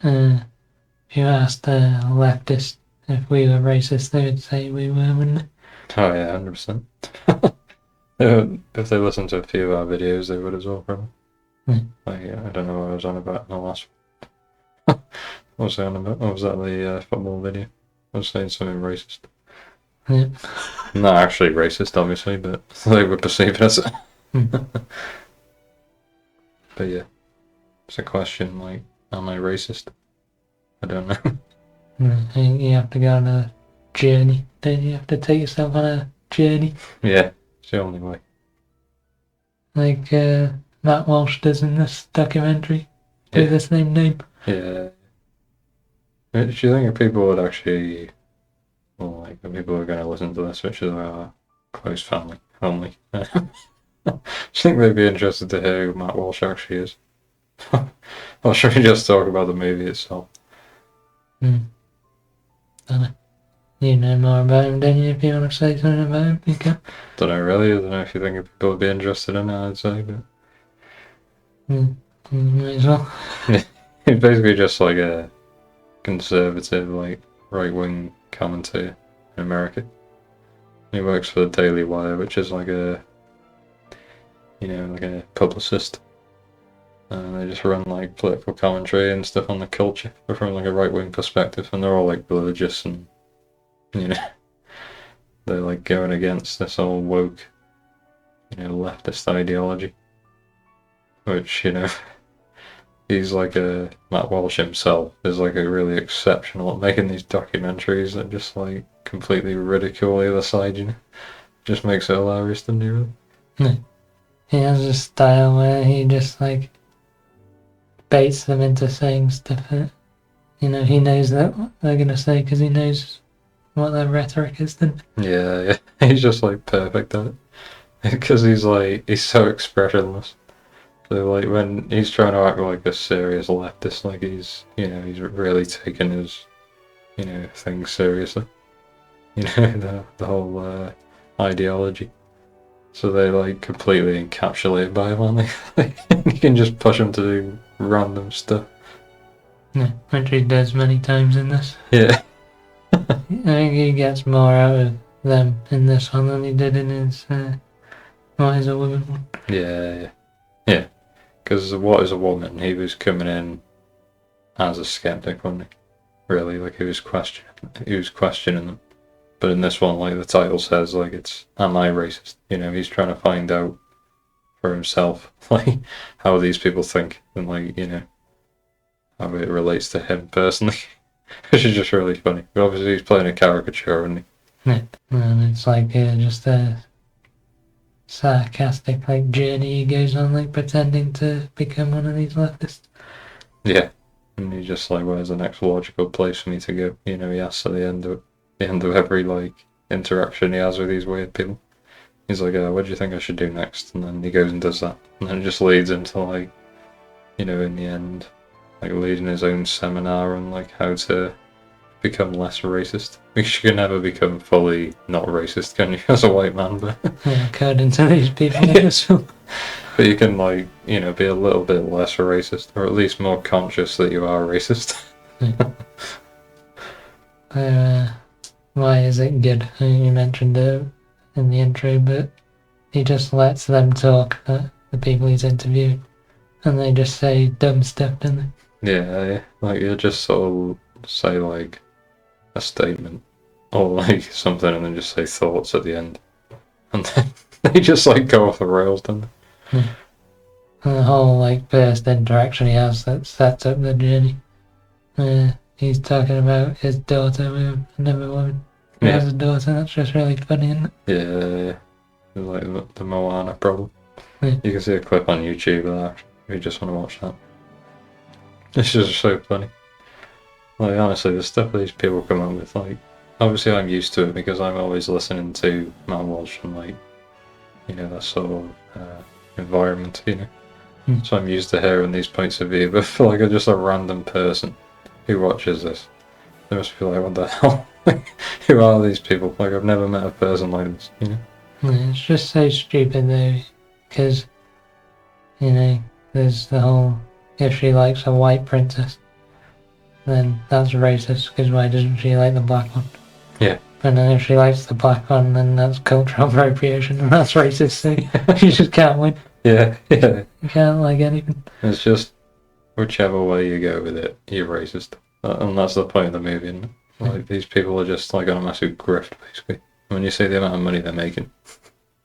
if you asked a leftist if we were racist, they would say we were, wouldn't they? Oh yeah, 100%. If they listened to a few of our videos, they would as well, probably. Like, I don't know what I was on about in the last one. What was I on about? Oh, was that the football video? I was saying something racist. Yeah. Not actually racist, obviously, but they would perceive it as it. But yeah, it's a question like, am I racist? I don't know. I think you have to go on a journey. Don't you have to take yourself on a journey? Yeah, it's the only way. Like Matt Walsh does in this documentary with the same name. Yeah. Do you think if people would actually, well, like, the people who are going to listen to this, which is our close family only, do you think they'd be interested to hear who Matt Walsh actually is? Or should we just talk about the movie itself? Don't know. You know more about him, don't you? If you want to say something about him, you can. Don't know really. I don't know if you think people would be interested in it, I'd say, but Might as well. he's basically just like a conservative, like, right-wing commentator in America. He works for the Daily Wire, which is like a, like a publicist. And they just run like political commentary and stuff on the culture, but from like a right-wing perspective, and they're all like religious and, they're like going against this whole woke, leftist ideology. Which, he's like Matt Walsh himself is like a really exceptional at making these documentaries that just like completely ridicule the other side, Just makes it hilarious, doesn't he, really? No. He has a style where he just like baits them into saying stuff that, he knows that what they're going to say because he knows what their rhetoric is then. Yeah. He's just like perfect at it. Because he's so expressionless. So like when he's trying to act like a serious leftist, like he's really taking his, things seriously. The whole ideology. So they like completely encapsulate by him, aren't they? You can just push him to do random stuff. Yeah, which he does many times in this. Yeah. I think he gets more out of them in this one than he did in his What is a Woman one. Yeah. Because What is a Woman? He was coming in as a skeptic, wasn't he? Really, like he was questioning them. But in this one, like the title says, like it's am I racist? He's trying to find out for himself, like how these people think and like how it relates to him personally, which is just really funny. But obviously, he's playing a caricature, isn't he? Yeah, and it's like just a sarcastic like journey he goes on, like pretending to become one of these leftists. Yeah, and he's just like, where's the next logical place for me to go? He asks at the end of every like interaction he has with these weird people. He's like, what do you think I should do next? And then he goes and does that, and then it just leads into like, in the end, like leading his own seminar on like how to become less racist. Because you can never become fully not racist, can you, as a white man? But yeah, according to these people in this film. But you can like, be a little bit less racist, or at least more conscious that you are racist. Why is it good? You mentioned it in the intro, but he just lets them talk, the people he's interviewing, and they just say dumb stuff, don't they? Yeah, like you just sort of say like a statement or like something, and then just say thoughts at the end, and then they just like go off the rails, don't they? Yeah. And the whole like first interaction he has that sets up the journey. He's talking about his daughter with another woman who has a daughter. That's just really funny, isn't it? Yeah. Like the Moana problem. Yeah. You can see a clip on YouTube of that if you just want to watch that. It's just so funny. Like honestly, the stuff these people come up with, like obviously I'm used to it because I'm always listening to Matt Walsh and like that sort of environment, So I'm used to hearing these points of view, but for like just a random person who watches this, they must be like, what the hell? Who are these people? Like I've never met a person like this, Yeah, it's just so stupid though, because there's the whole if she likes a white princess, then that's racist, because why doesn't she like the black one? Yeah. And then if she likes the black one, then that's cultural appropriation, and that's racist, so you just can't win. Yeah. You can't like anything. It's just whichever way you go with it, you're racist. And that's the point of the movie, isn't it? Like, these people are just like on a massive grift, basically. When you see the amount of money they're making.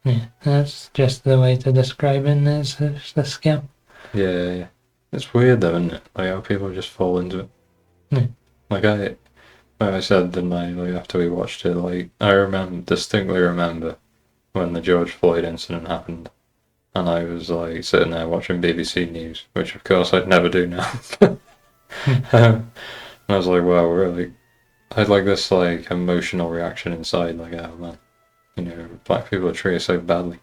Yeah, that's just the way to describe it, it's a scam. Yeah. It's weird though, isn't it? Like how people just fall into it. Yeah. Like I said, didn't I? Like after we watched it, like I distinctly remember when the George Floyd incident happened, and I was like sitting there watching BBC News, which of course I'd never do now. And I was like, wow, really? I had like this like emotional reaction inside, like, oh man, you know, black people are treated so badly.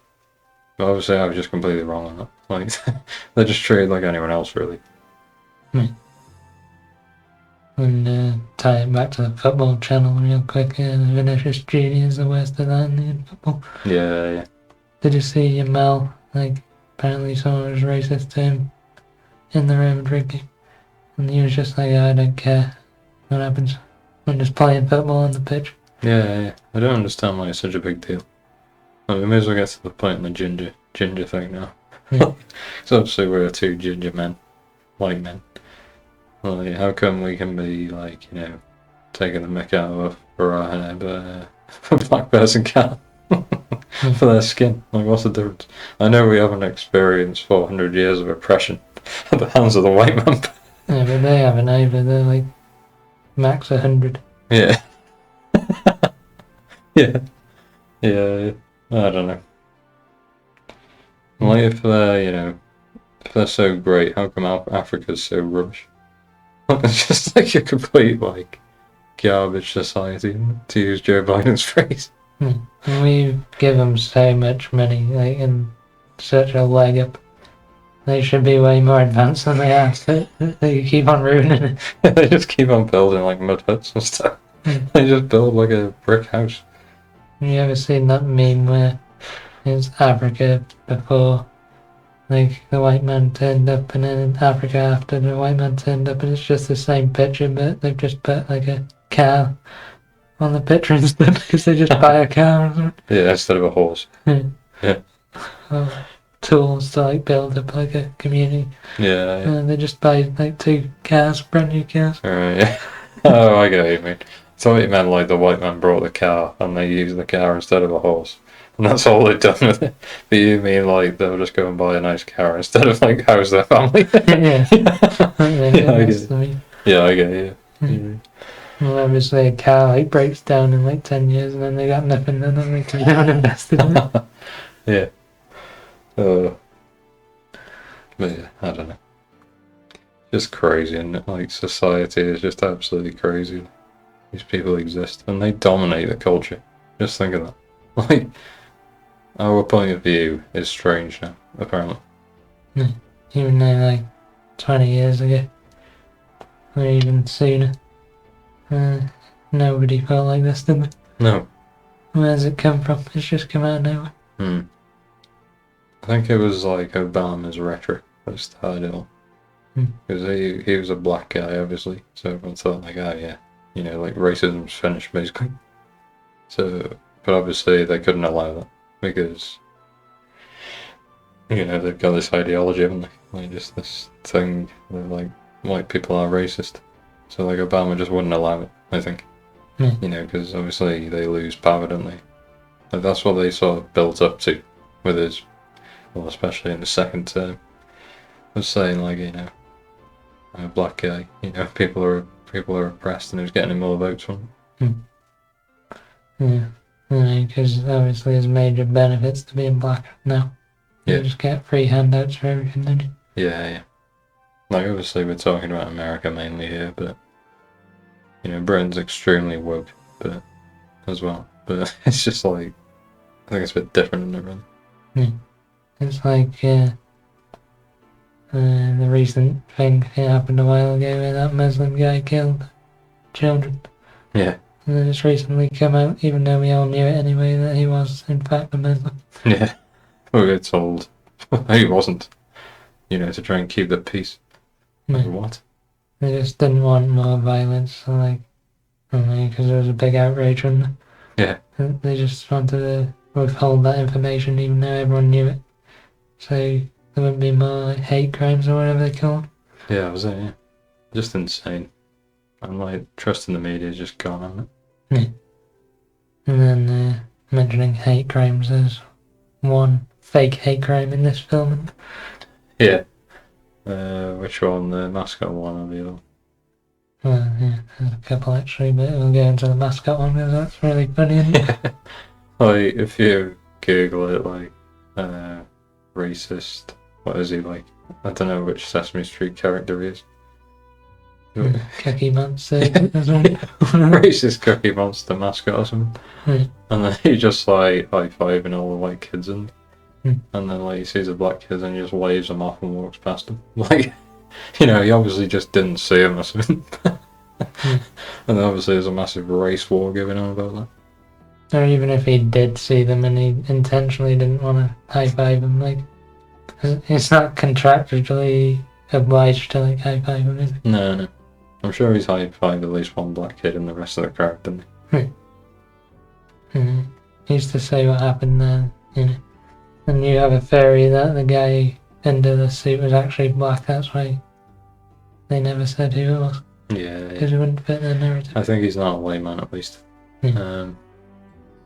But obviously, I was just completely wrong on that. Like, they're just treated like anyone else, really. And tie it back to the football channel real quick. Vinicius Junior is the worst of that in football. Yeah. Did you see Mel? Like, apparently someone was racist to him in the Real Madrid game, and he was just like, I don't care what happens. I'm just playing football on the pitch. Yeah. I don't understand why it's such a big deal. Like, we may as well get to the point in the ginger thing now. Yeah. So obviously we're two ginger men, white men. Like, how come we can be like, you know, taking the mick out of our hair, but a black person can't for their skin? Like, what's the difference? I know we haven't experienced 400 years of oppression at the hands of the white man. Yeah, but they haven't either. They're like max 100. Yeah. Yeah. I don't know. Like, if they're, you know, if they're so great, how come Africa's so rubbish? It's just like a complete, like, garbage society, to use Joe Biden's phrase. And we give them so much money, like, and such a leg up. They should be way more advanced than they are. They keep on ruining it. They just keep on building, like, mud huts and stuff. They just build, like, a brick house. Have you ever seen that meme where it's Africa before, like, the white man turned up, and then in Africa after the white man turned up, and it's just the same picture, but they've just put, like, a cow on the picture instead, because they just buy a cow or something. Yeah, instead of a horse. Yeah. Tools to, like, build up, like, a community. Yeah. And they just buy, like, 2 cars, brand new cars. Alright, yeah. Oh, I get what you mean. I thought you meant like the white man brought the car and they used the car instead of a horse. And that's all they've done with it. But you mean like they'll just go and buy a nice car instead of like house their family? Yeah. I get it. Yeah, I get it, yeah. Well, obviously a car like breaks down in like 10 years and then they got nothing, and then they come down and invested in it. Yeah. But yeah, I don't know. Just crazy, and like society is just absolutely crazy. These people exist and they dominate the culture. Just think of that. Like, our point of view is strange now, apparently. Even though like 20 years ago, or even sooner, nobody felt like this, did they? No. Where's it come from? It's just come out of nowhere. I think it was like Obama's rhetoric that started it all. Because he was a black guy, obviously, so everyone thought like, oh yeah, you know, like racism's finished, basically. So, but obviously they couldn't allow that because, you know, they've got this ideology, haven't they? Like just this thing that like white people are racist. So like Obama just wouldn't allow it, I think. You know, because obviously they lose power, don't they? Like that's what they sort of built up to with his, well, especially in the second term, was saying like, you know, I'm a black guy, you know, people are oppressed, and he was getting more votes from it. Yeah, because obviously there's major benefits to being black now. You just get free handouts for everything, don't you? Yeah. Like obviously we're talking about America mainly here, but you know, Britain's extremely woke, but as well. But it's just like, I think it's a bit different than everything. It's like the recent thing happened a while ago where that Muslim guy killed children. Yeah. And then it's recently come out, even though we all knew it anyway, that he was in fact a Muslim. Yeah. We were told he wasn't. You know, to try and keep the peace. Like, what? They just didn't want more violence, so like, because there was a big outrage on Yeah. they just wanted to withhold that information even though everyone knew it. So there wouldn't be more like, hate crimes or whatever they're called. Yeah, was it? Yeah. Just insane. And like, trust in the media is just gone on it. Yeah. And then mentioning hate crimes, there's one fake hate crime in this film. Yeah. Which one? The mascot one or the other? Well, yeah, there's a couple actually, but we'll go into the mascot one because that's really funny. Yeah. Like, if you Google it, like, racist, what is he like? I don't know which Sesame Street character he is. Cookie Monster. Racist Cookie Monster mascot or something. Yeah. And then he just like high-fiving all the white kids and Mm. and then like he sees the black kids and he just waves them off and walks past them. Like, he obviously just didn't see them or something. And obviously there's a massive race war going on about that. Or even if he did see them and he intentionally didn't want to high five them, like, it's not contractually obliged to like high five them, is it? No. I'm sure he's high-fived at least one black kid and the rest of the crowd, didn't he? He used to say what happened there, And you have a theory that the guy under the suit was actually black, that's why they never said who it was. Yeah. Because it wouldn't fit their narrative. I think he's not a white man at least. Yeah.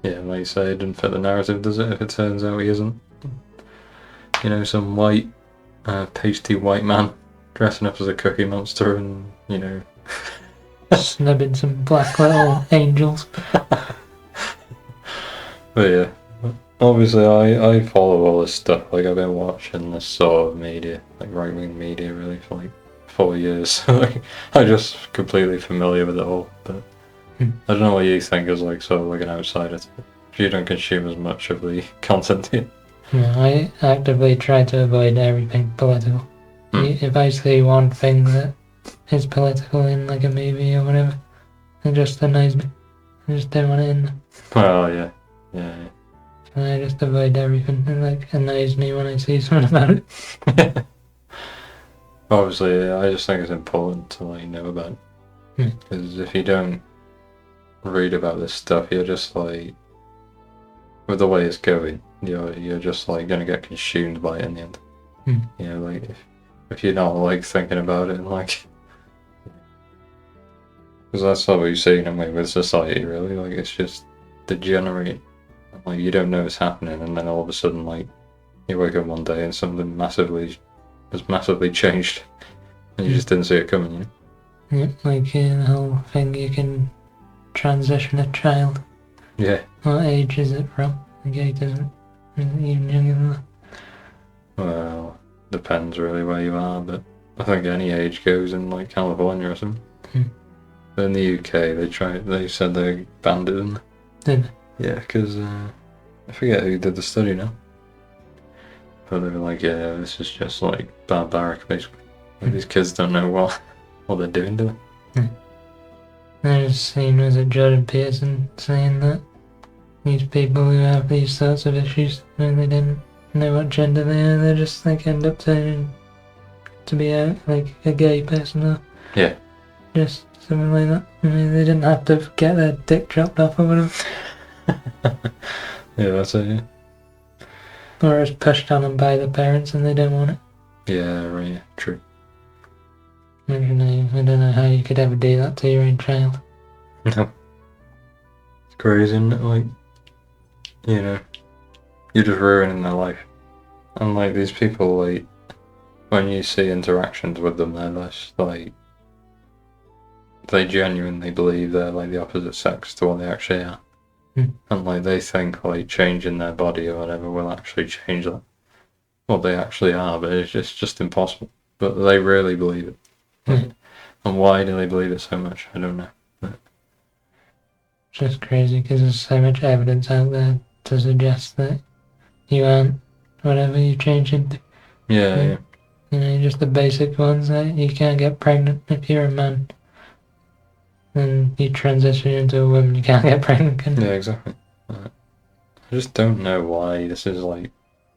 Yeah, like you say, it didn't fit the narrative, does it? If it turns out he isn't. Some white, pasty white man dressing up as a Cookie Monster and, Snubbing some black little angels. But yeah, obviously I follow all this stuff. Like, I've been watching this sort of media, like right-wing media, really, for like 4 years. Like, I'm just completely familiar with it all. But I don't know what you think as like sort of like an outsider. You don't consume as much of the content here. No, I actively try to avoid everything political. If I see one thing that is political in like a movie or whatever, it just annoys me. I just don't want it in there. Well, yeah. And I just avoid everything. It like annoys me when I see something about it. Obviously, I just think it's important to like know about it. Because if you don't read about this stuff, you're just like, with the way it's going, you're just like gonna get consumed by it in the end. Like if you're not like thinking about it and like, because that's what we've seen with society, really. Like, it's just degenerating. Like, you don't know it's happening, and then all of a sudden, like, you wake up one day and something has massively changed, and you just didn't see it coming. Yeah, like the whole thing, you can transition a child. Yeah. What age is it from? The gate isn't even younger than that. Well, depends really where you are, but I think any age goes in like California or something. But in the UK, they said they banned it, didn't they? Did Yeah, because I forget who did the study now. But they were like, yeah, this is just like barbaric, basically. Like, these kids don't know what they're doing, do they? There's seen, was it Jordan Peterson saying that these people who have these sorts of issues, when they didn't know what gender they are, they just like end up turning to be like a gay person or just something like that. I mean, they didn't have to get their dick chopped off or whatever. Yeah, that's it, yeah. Or it's pushed on them by the parents and they don't want it. Yeah, right, yeah, true. I don't know how you could ever do that to your own child. No. It's crazy, isn't it? Like, you're just ruining their life. And like, these people, like, when you see interactions with them, they're just like, they genuinely believe they're like the opposite sex to what they actually are. And like, they think like changing their body or whatever will actually change that, what they actually are, but it's just impossible. But they really believe it. And why do they believe it so much? I don't know. But it's just crazy because there's so much evidence out there to suggest that you aren't whatever you change into. Yeah. Just the basic ones that you can't get pregnant if you're a man. And you transition into a woman, you can't get pregnant, can you? Yeah, exactly. I just don't know why this is like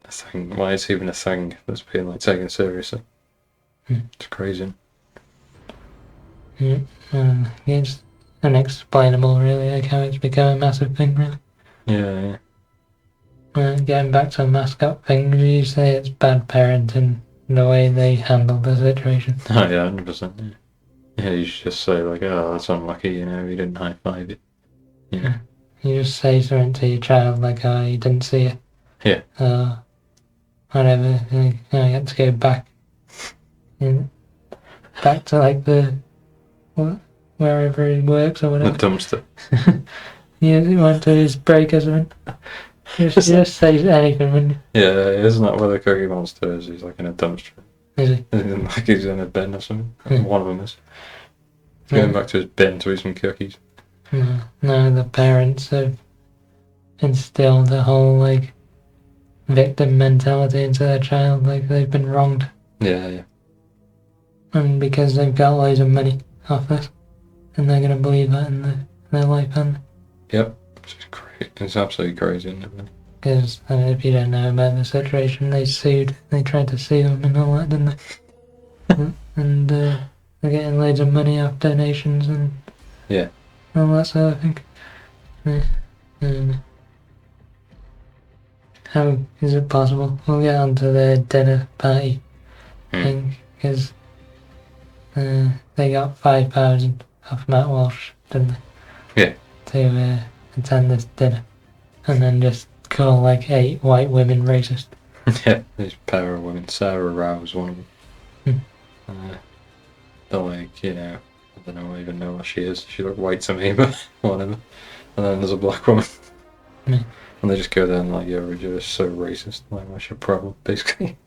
a thing, why it's even a thing that's being like taken seriously. It's crazy. It's unexplainable, really, like how it's become a massive thing, really. Yeah. Getting back to the mascot thing, you say it's bad parenting the way they handled the situation. Oh yeah, 100%. Yeah. Yeah, you should just say like, oh, that's unlucky, you know, he didn't high five it. You know. You just say something to your child like, oh, you didn't see it. Yeah. Whatever. You have to go back. Back to like wherever he works or The whatever. dumpster. He went to his break or something. Just say anything, wouldn't you? Yeah, isn't that where the Cookie Monster is? He's like in a dumpster. Is he? Like he's in a bin or something. Yeah. One of them is. He's going back to his bin to eat some cookies. No, the parents have instilled the whole like victim mentality into their child, like they've been wronged. Yeah. And because they've got loads of money off this, and they're gonna believe that in their life, and Yep. It's great. It's absolutely crazy, isn't it? because if you don't know about the situation, they tried to sue them and all that, didn't they? And they're getting loads of money off donations and all that sort of thing. How is it possible? We'll get onto their dinner party thing, because they got 5,000 off Matt Walsh, didn't they? Yeah. To attend this dinner, and then just call like 8 white women racist. Yeah, these pair of women. Sarah Rouse, one of them. They're like, you know, I don't even know what she is. She looked white to me, but whatever. And then there's a black woman. And they just go there and like, you're just so racist. Like, what's your problem, basically?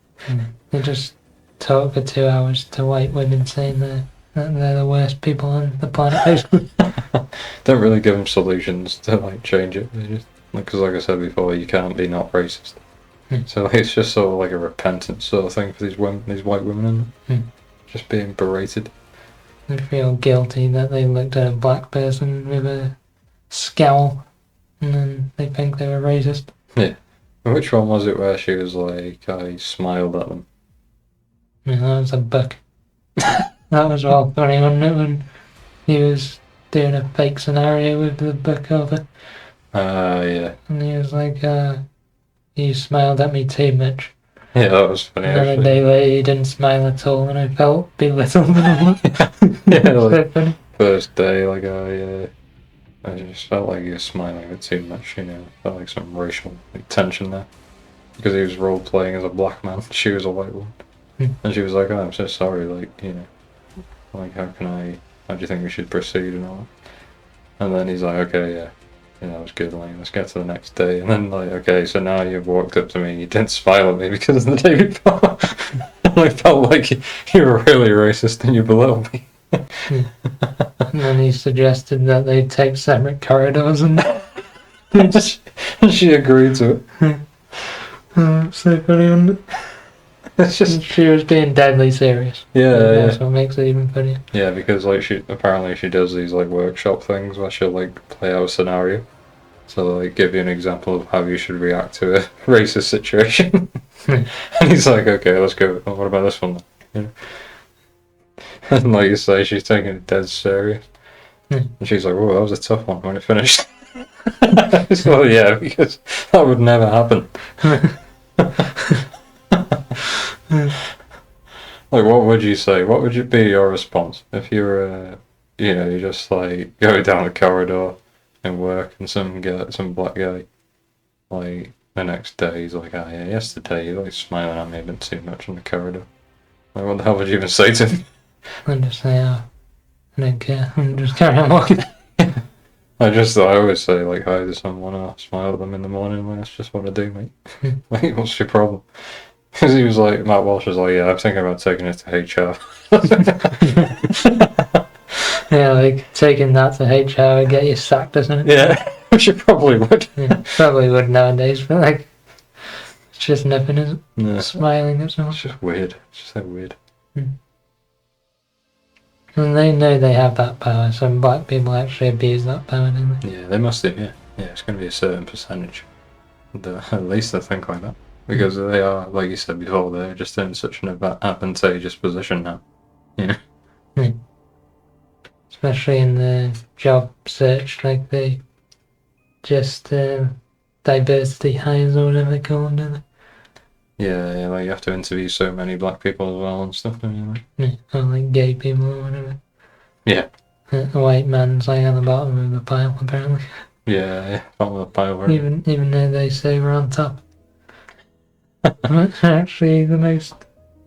They just talk for 2 hours to white women saying that they're the worst people on the planet, basically. Don't really give them solutions to like change it. They just, because like I said before, you can't be not racist. So like, it's just sort of like a repentance sort of thing for these women, these white women, just being berated. They feel guilty that they looked at a black person with a scowl, and then they think they were racist. Yeah. Which one was it where she was like, I smiled at them? Yeah, that was a book. That was all funny, wasn't it, when he was doing a fake scenario with the book over. Yeah. And he was like, you smiled at me too much. Yeah, that was funny, And then actually. a day later, he didn't smile at all, and I felt belittled. Yeah, like, so funny. first day, like, I just felt like he was smiling a bit too much, you know. Felt like some racial tension there. Because he was role-playing as a black man, she was a white woman. And she was like, oh, I'm so sorry, like, you know. Like, how do you think we should proceed and all that? And then he's like, okay, yeah. You know, that was good, like, let's get to the next day. And then, like, okay, so now you've walked up to me and you didn't smile at me because of the day before. And I felt like you were really racist and you belittled me. And then he suggested that they take separate corridors, and she agreed to it. so funny, wasn't it? It's just, she was being deadly serious. yeah, That's what makes it even funnier. Yeah, because like she does these like workshop things where she'll like play out a scenario. So like give you an example of how you should react to a racist situation. And he's like, okay, let's go. Oh, what about this one then? You know? And like you say, she's taking it dead serious. And she's like, whoa, that was a tough one when it finished. So yeah, because that would never happen. Like, what would you say? What would be your response if you were, you just like go down a corridor in work and some black guy, like the next day he's like, oh yeah, yesterday you like smiling at me a bit too much on the corridor. Like, what the hell would you even say to him? I'd just say, I don't care, and just carry on walking. I always say like, hi to someone, I'll smile at them in the morning. Like, that's just what I do, mate. Like, what's your problem? Because he was like, Matt Walsh was like, yeah, I'm thinking about taking it to HR. Yeah, like taking that to HR and get you sacked, isn't it? Yeah, which you probably would. Yeah, probably would nowadays, but like, it's just nothing, is it? No. Smiling at someone. It's just weird. It's just so weird. And they know they have that power. Some black people actually abuse that power, don't they? Yeah, they must do, yeah. Yeah, it's going to be a certain percentage. At least I think like that. Because they are, like you said before, they're just in such an advantageous position now. You know? especially in the job search, like they just diversity hires or whatever they call them, don't they? Yeah, like you have to interview so many black people as well and stuff, don't you? Like? Yeah, or like gay people or whatever. Yeah. A white man's like on the bottom of the pile, apparently. Yeah, bottom of the pile. Right? Even though they say we're on top. We're actually the most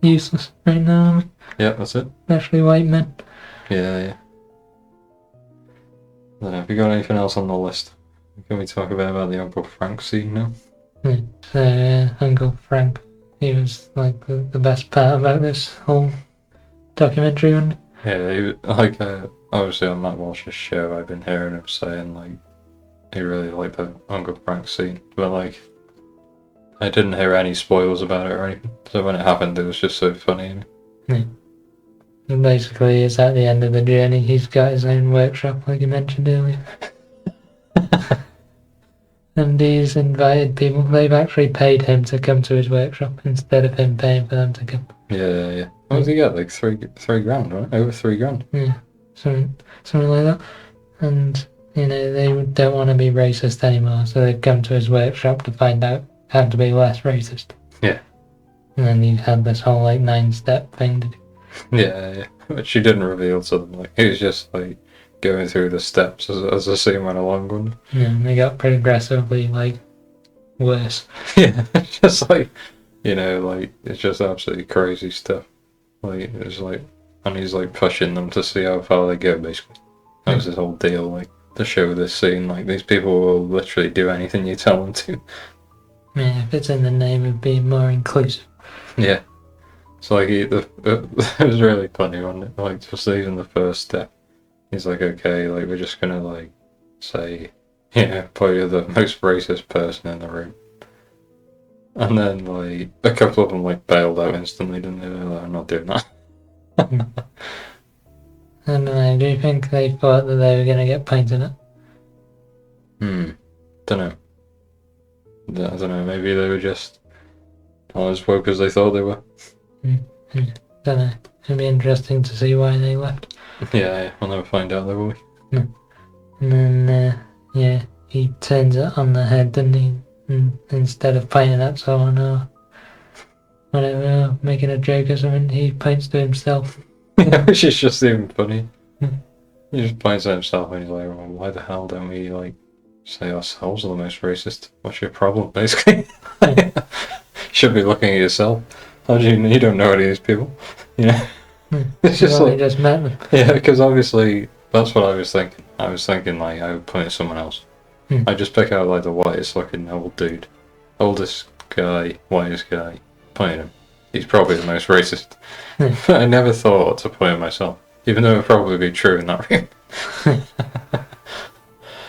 useless right now, Yeah, that's it. especially white men. Yeah. I don't know, have you got anything else on the list? Can we talk about the Uncle Frank scene now? Yeah. So Uncle Frank, he was like the best part about this whole documentary one. Yeah, obviously on Matt Walsh's show, I've been hearing him saying like he really liked the Uncle Frank scene, but like I didn't hear any spoilers about it or anything. So when it happened, it was just so funny. Yeah. And basically, it's at the end of the journey. He's got his own workshop, like you mentioned earlier. And he's invited people. They've actually paid him to come to his workshop instead of him paying for them to come. Yeah. What did he get? Like three grand, right? Over $3,000. Yeah, something like that. And they don't want to be racist anymore, so they've come to his workshop to find out how to be less racist. Yeah. And then you had this whole like 9-step thing to do. Yeah. Which she didn't reveal to them. Like he was just like going through the steps as the scene went along, wasn't Yeah, and they got progressively like worse. Yeah, just like like it's just absolutely crazy stuff. Like it's like, and he's like pushing them to see how far they go. Basically, that was his whole deal. Like to show this scene, like these people will literally do anything you tell them to. Yeah, if it's in the name of being more inclusive. Yeah, it's like it was really funny, wasn't it? Like just even the first step, he's like, okay, like we're just gonna like say, probably you're the most racist person in the room. And then, like, a couple of them, like, bailed out instantly, didn't they? They're like, I'm not doing that. And I do think they thought that they were going to get painted up. Don't know. I don't know, maybe they were just not as woke as they thought they were. Don't know. It'll be interesting to see why they left. Yeah, we'll never find out, though, will we? No. And then, he turns it on the head, doesn't he? And instead of painting at someone or whatever, making a joke or something, he paints to himself. Yeah, which is just even funny. He just points at himself and he's like, well, why the hell don't we, like, say ourselves are the most racist? What's your problem, basically? Should be looking at yourself. How do you don't know any of these people? It's just like, just met them. Yeah, because obviously that's what I was thinking. I was thinking like I would point at someone else. I just pick out like the whitest looking old dude, oldest guy, whitest guy, point at him. He's probably the most racist. I never thought to point at myself, even though it would probably be true in that room.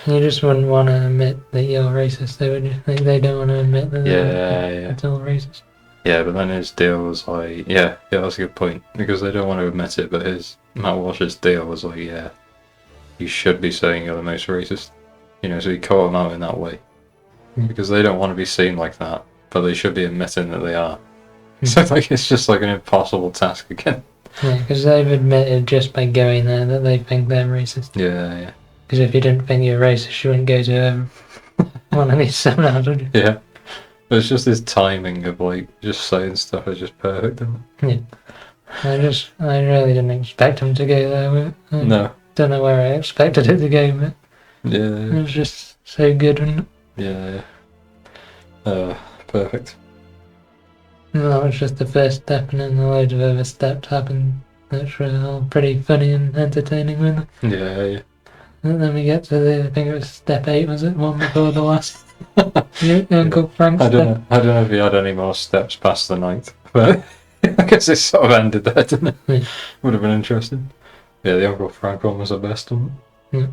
You just wouldn't want to admit that you're racist, though, would you? Like, they don't want to admit that they're still racist. Yeah, but then his deal was like, yeah, that's a good point, because they don't want to admit it, but Matt Walsh's deal was like, yeah, you should be saying you're the most racist. So he caught them out in that way. Because they don't want to be seen like that, but they should be admitting that they are. So like it's just like an impossible task again. Yeah, because they've admitted just by going there that they think they're racist. Yeah. Because if you didn't think you're racist, you wouldn't go to one of these seminars, would you? Yeah. But it's just this timing of like just saying stuff is just perfect, isn't it? Yeah. I really didn't expect him to go there with it. No. Don't know where I expected it to go, but yeah. It was just so good, wasn't it? Yeah. Perfect. And that was just the first step, and then a load of other steps happened which were all pretty funny and entertaining, weren't they? Yeah. And then we get to I think it was step 8, was it? One before the last. Uncle Frank's step. I don't know if he had any more steps past the 9th, but I guess it sort of ended there, didn't it? Yeah. Would have been interesting. Yeah, the Uncle Frank one was the best one. Yeah.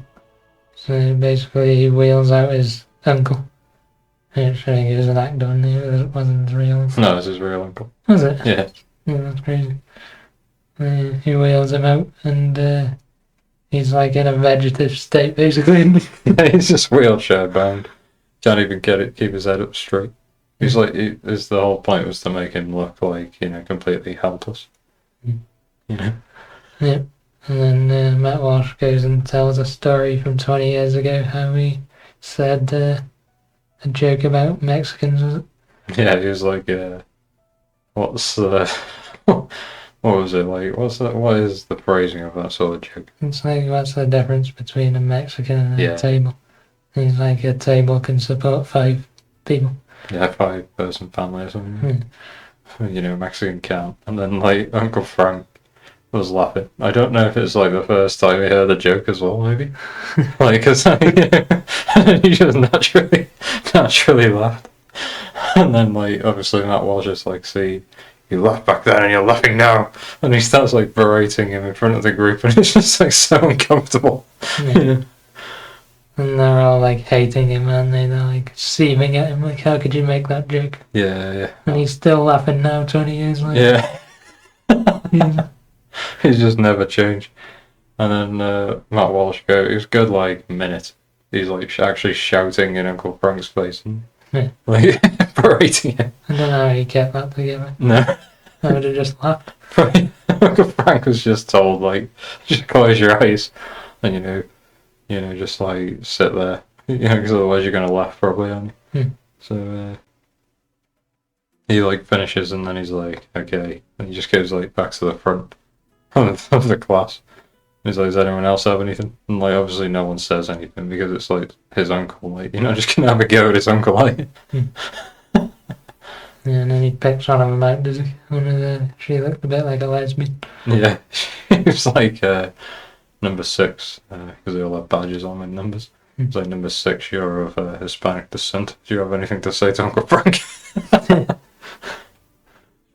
So basically he wheels out his uncle. Which I think it was an actor, it wasn't his real uncle. No, it was his real uncle. Was it? Yeah. Yeah, that's crazy. He wheels him out and he's like in a vegetative state basically. Yeah, he's just wheelchair bound. Can't even keep his head up straight. He's like, the whole point was to make him look like, completely helpless. Yeah. And then Matt Walsh goes and tells a story from 20 years ago how he said a joke about Mexicans. Was it? Yeah, he was like, what's the. What was it like? What is the phrasing of that sort of joke? It's like, what's the difference between a Mexican and a Yeah. table? And he's like, a table can support 5 people. Yeah, 5-person family or something. Hmm. You know, Mexican count. And then, like, Uncle Frank was laughing. I don't know if it's, like, the first time he heard the joke as well, maybe. Like, because he just naturally laughed. And then, like, obviously Matt Walsh is like, see, you laughed back then and you're laughing now. And he starts, like, berating him in front of the group, and it's just, like, so uncomfortable. Yeah. And they're all like hating him, and they're like seething at him, like, how could you make that joke? Yeah. And he's still laughing now, 20 years later. Yeah. He's just never changed. And then Matt Walsh it was good, like, minute. He's, like, actually shouting in Uncle Frank's face and, like, berating him. I don't know how he kept that together. No. I would have just laughed. Uncle Frank was just told, like, just close your eyes and, you know, just, like, sit there. You know, because otherwise you're going to laugh probably, aren't you? So, he, like, finishes and then he's like, okay. And he just goes, like, back to the front of the class. He's like, does anyone else have anything? And, like, obviously no one says anything because it's, like, his uncle. Like, you're not just going to have a go at his uncle, like. Yeah, and then he picks on him about, does he? She looked a bit like a lesbian. Yeah. He was like, number 6, because they all have badges on with numbers. It's like, number 6, you're of Hispanic descent. Do you have anything to say to Uncle Frank?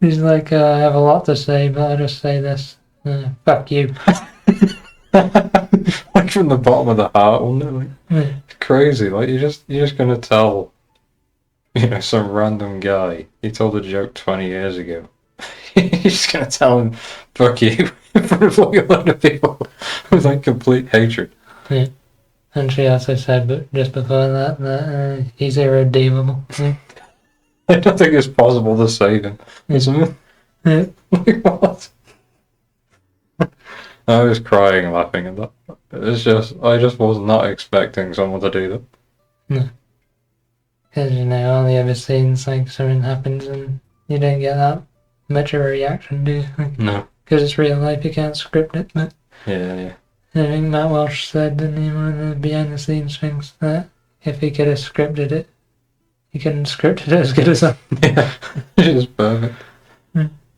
He's like, I have a lot to say, but I'll just say this. Fuck you. Like, from the bottom of the heart, wasn't it? Like, it's crazy. Like, you're just gonna tell, you know, some random guy. He told a joke 20 years ago. You're just gonna tell him, fuck you, in front of like a lot of people with, like, complete hatred. Yeah. And she also said, but just before that he's irredeemable. I don't think it's possible to save him. Isn't it? Like, what? I was crying laughing at that. I just was not expecting someone to do that. No. Because, you know, all the other scenes, like, something happens and you don't get that much of a reaction, do you? Like, no. Because it's real life, you can't script it, but... Yeah. I think Matt Walsh said in one of the behind the scenes things that if he could have scripted it, he couldn't script it as good as that. Yeah. It's just perfect.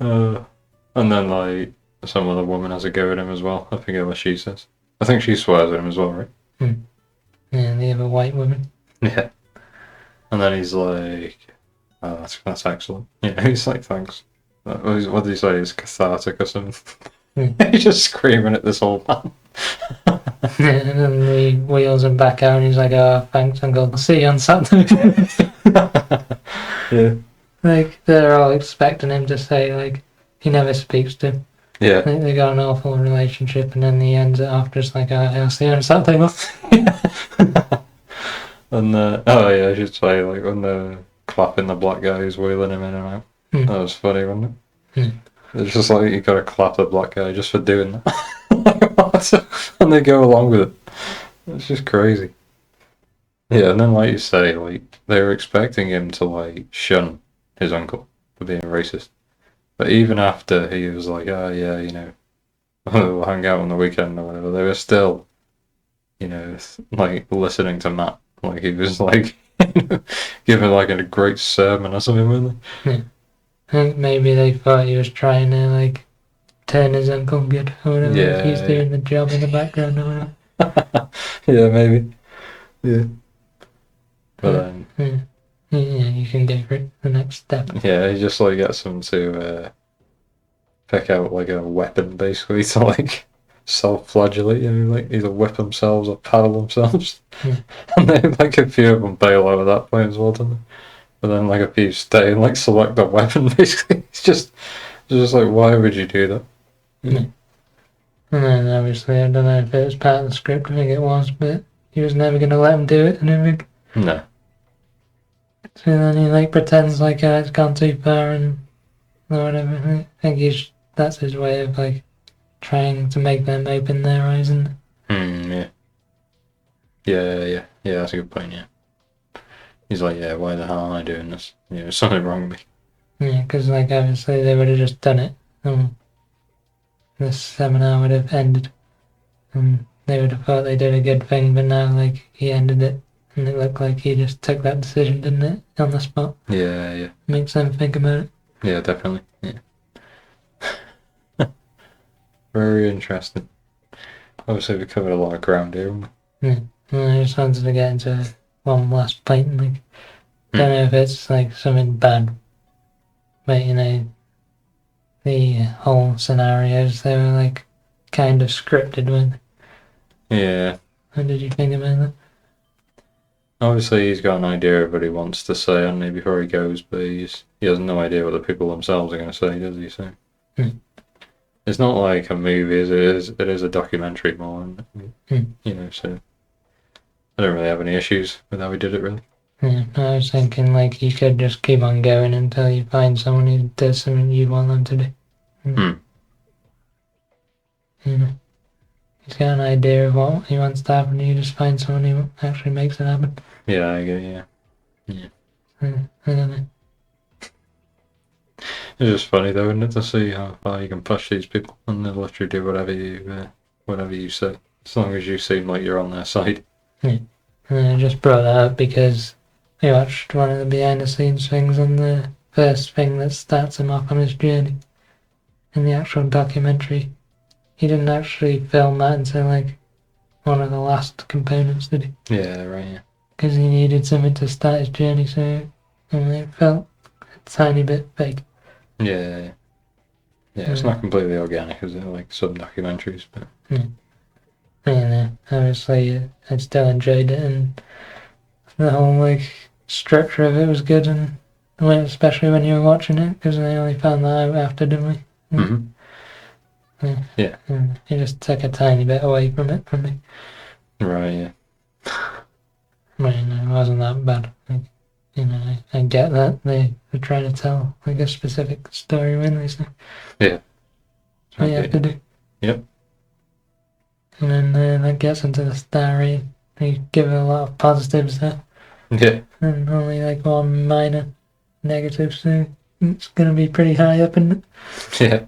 Mm. And then, like, some other woman has a go at him as well. I forget what she says. I think she swears at him as well, right? Yeah, the other white woman. Yeah. And then he's like, oh, that's excellent. Yeah, he's like, thanks. What did he say? It's cathartic or something. He's just screaming at this old man. And then he wheels him back out and he's like, oh, thanks, Uncle. I'll see you on Saturday. Yeah. Like, they're all expecting him to say, like, he never speaks to him. Yeah. Like, they got an awful relationship and then he ends it off just like, oh, I'll see you on Saturday. And, oh yeah, I should say, like, when they're clapping the black guy who's wheeling him in and out. That was funny, wasn't it? It's just like, you gotta clap the black guy just for doing that. And they go along with it. It's just crazy. Yeah, and then, like you say, like, they were expecting him to, like, shun his uncle for being racist. But even after he was like, oh yeah, you know, we'll hang out on the weekend or whatever, they were still, you know, like, listening to Matt. Like, he was, like, giving, like, a great sermon or something, wasn't he? Yeah. I think maybe they thought he was trying to, like, turn his uncle good or whatever. Yeah, He's doing the job in the background or whatever. Yeah, maybe. Yeah. But then... Yeah, you can go for it. The next step. Yeah, he just, like, gets them to pick out, like, a weapon, basically, to, like, self-flagellate, you know, like, either whip themselves or paddle themselves. And then, like, a few of them bail out at that point as well, don't they? But then, like, a few stay and, like, select the weapon, basically. It's just like, why would you do that? Yeah. And then, obviously, I don't know if it was part of the script, I think it was, but he was never going to let him do it, and everything. No. So then he, like, pretends like it's gone too far and or whatever. I think that's his way of, like, trying to make them open their eyes, and Yeah. Yeah, that's a good point, yeah. He's like, yeah, why the hell am I doing this? There's something wrong with me. yeah, because like obviously they would have just done it, and this seminar would have ended, and they would have thought they did a good thing, but now like he ended it, and it looked like he just took that decision, didn't it, on the spot? Yeah. Makes them think about it. Yeah, definitely. Yeah. Very interesting. Obviously, we covered a lot of ground here, haven't we? Yeah. And I just wanted to get into one last point. Like, don't know if it's like something bad, but the whole scenarios they were like kind of scripted. When Yeah. What did you think about that? Obviously, he's got an idea of what he wants to say on me before he goes, but he has no idea what the people themselves are going to say, does he? So it's not like a movie, it is a documentary more, so I don't really have any issues with how he did it, really. Yeah, I was thinking like you could just keep on going until you find someone who does something you want them to do. He's got an idea of what he wants to happen, and you just find someone who actually makes it happen. Yeah, I get it, yeah. I don't know. It's just funny though, isn't it, to see how far you can push these people, and they'll literally do whatever you say, as long as you seem like you're on their side. Yeah. And I just brought that up because we watched one of the behind the scenes things, and the first thing that starts him off on his journey in the actual documentary, he didn't actually film that until like one of the last components, did he? Yeah, right, yeah. Because he needed something to start his journey, so it felt a tiny bit fake. Yeah, it's not completely organic, is it? Like some documentaries, but obviously I still enjoyed it, and the whole like structure of it was good, and especially when you were watching it, because I only found that out after, didn't we? Yeah. It just took a tiny bit away from it for me. Right, yeah. It wasn't that bad. I get that they were trying to tell like a specific story when they say. Yeah. That's what you have to do. Yep. And then that gets into the star rating. They give it a lot of positives there. Yeah. And only like one minor negative, so it's going to be pretty high up in it. Yeah.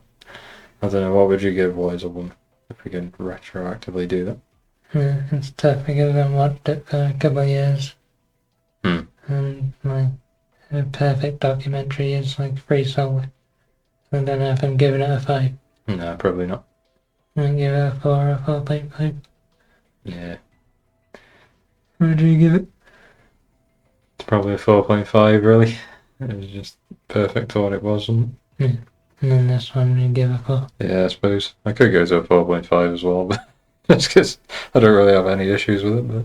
I don't know, what would you give Wise a Woman if we can retroactively do that? Yeah, it's tough because I haven't watched it for a couple of years. And like a perfect documentary is like Free Solo. I don't know if I'm giving it a 5. No, probably not. I give it a 4 or 4.5. Yeah. What would you give it? It's probably a 4.5, really. It was just perfect for what it was, wasn't it? Yeah. And then this one you give a 4. Yeah, I suppose. I could go to a 4.5 as well, but just because I don't really have any issues with it, but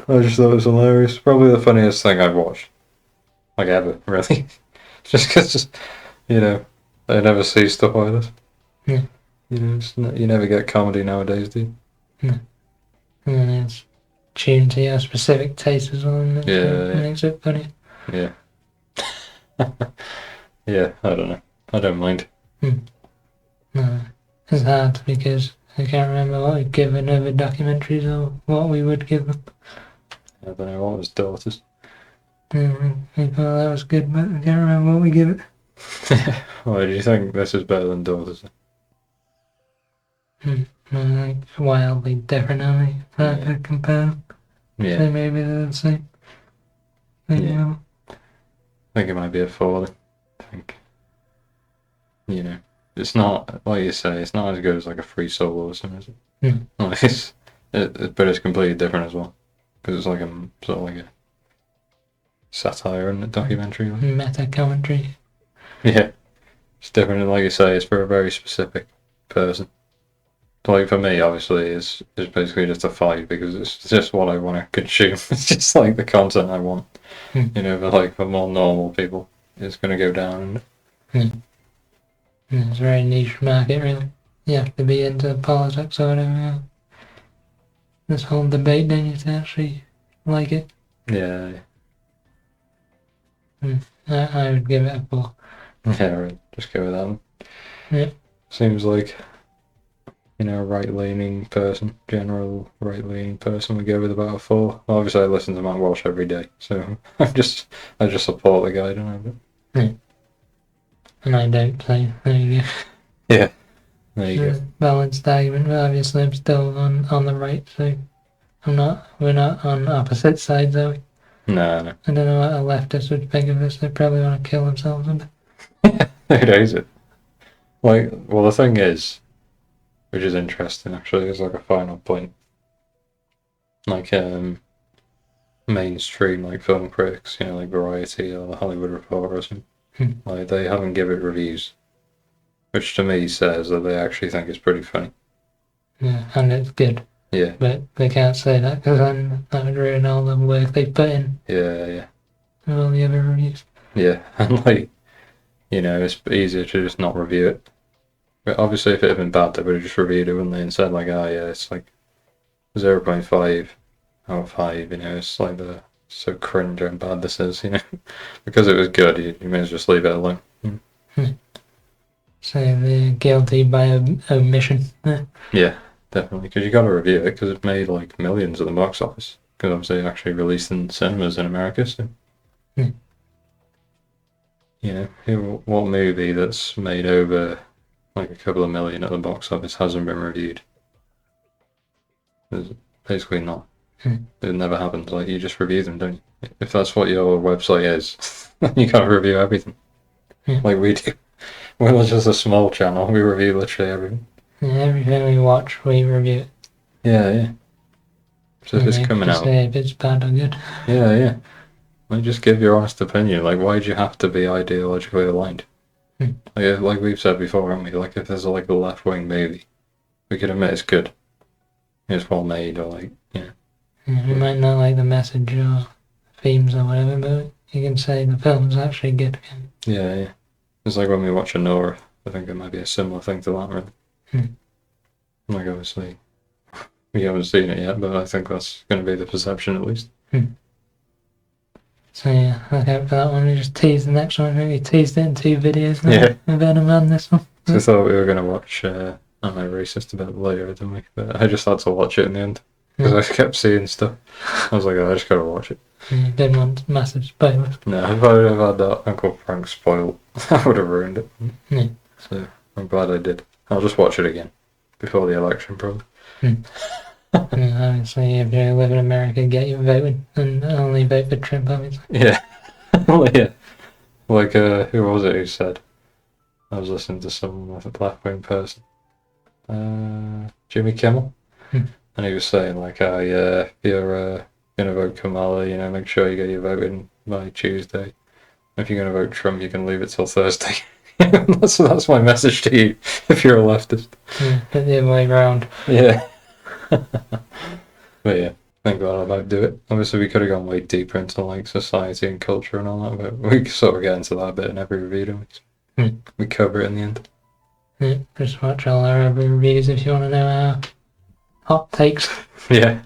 I just thought it was hilarious. Probably the funniest thing I've watched, like ever, really. Just because, I never see stuff like this. Yeah. You never get comedy nowadays, do you? No. And then it's tuned to your specific taste as well, and it makes it funny. Yeah. Yeah, I don't know. I don't mind. No, it's hard because I can't remember what we'd give in other documentaries or what we would give them. I don't know, what was Daughters? Yeah, we thought that was good, but I can't remember what we give it. Why do you think this is better than Daughters? Like wildly different, aren't they? Hard to compare them. Yeah. So maybe they're the same. I think it might be a 4 then. I think. It's not, like you say, it's not as good as like a Free Solo or something, is it? Like but it's completely different as well. Because it's like a sort of like a satire and a documentary. Like. Meta commentary. Yeah. It's different, and like you say, it's for a very specific person. Like for me, obviously, it's basically just a 5 because it's just what I want to consume. It's just like the content I want. But like for more normal people, it's going to go down. It's a very niche market, really. You have to be into politics or whatever. This whole debate, don't you, to actually like it? Yeah. I would give it a 4. Yeah, right. Just go with that one. Yeah. Seems like right-leaning person, general right-leaning person, we go with about a 4. Obviously, I listen to Matt Walsh every day, so I just support the guy, don't I? But Yeah. And I don't, so there you go. yeah, there you go. Balanced argument, but obviously I'm still on the right, so we're not on opposite sides, are we? No. I don't know what a leftist would think of this. They probably want to kill themselves. It is it. Well, the thing is, which is interesting actually, is like a final point. Like mainstream like film critics, like Variety or the Hollywood Reporter or something, like they haven't given it reviews, which to me says that they actually think it's pretty funny. Yeah, and it's good. Yeah. But they can't say that because then that would ruin all the work they put in. Yeah. With all the other reviews. Yeah, and it's easier to just not review it. But obviously, if it had been bad, they would have just reviewed it, wouldn't they? And said like, oh yeah, it's like 0.5 out of 5. It's like so cringe and bad this is. Because it was good, you may as well just leave it alone. So they're guilty by omission. Yeah, definitely. Because you got to review it because it made like millions at the box office. Because obviously, it actually released in cinemas in America. So, what movie that's made over like a couple of million at the box office hasn't been reviewed? There's basically not. It never happens. Like you just review them, don't you? If that's what your website is, you gotta review everything. Like we do. We're just a small channel. We review literally everything. Yeah, everything we watch, we review it. Yeah. So if it's coming out, say if it's bad or good. Yeah. Like just give your honest opinion. Like why do you have to be ideologically aligned? Like we've said before, haven't we? Like if there's like a left-wing movie, we could admit it's good. It's well made, or We might not like the message or themes or whatever, but you can say the film's actually good. Yeah. It's like when we watch a Nora. I think it might be a similar thing to that, really. Like obviously, we haven't seen it yet, but I think that's going to be the perception at least. So yeah, look out for that one. We just teased the next one. We teased it in 2 videos now. Yeah. Venom and this one. So I thought we were going to watch I'm a Racist a bit later, didn't we? But I just had to watch it in the end. Because I kept seeing stuff. I was like, oh, I just gotta watch it. Didn't want massive spoilers. No, if I would have had that Uncle Frank spoiled, I would have ruined it. Yeah. So I'm glad I did. I'll just watch it again before the election, probably. Obviously, if you live in America, get your voting and only vote for Trump, obviously. Yeah. Well, yeah. Like, who was it who said? I was listening to someone with a left-wing person. Jimmy Kimmel. And he was saying, like, if you're going to vote Kamala, make sure you get your vote in by Tuesday. If you're going to vote Trump, you can leave it till Thursday. That's my message to you, if you're a leftist. Yeah, but the other way around. Yeah. But yeah, thank God I might do it. Obviously, we could have gone way deeper into, like, society and culture and all that, but we sort of get into that bit in every review, don't we? We cover it in the end. Yeah, just watch all our other reviews if you want to know our hot takes. Yeah.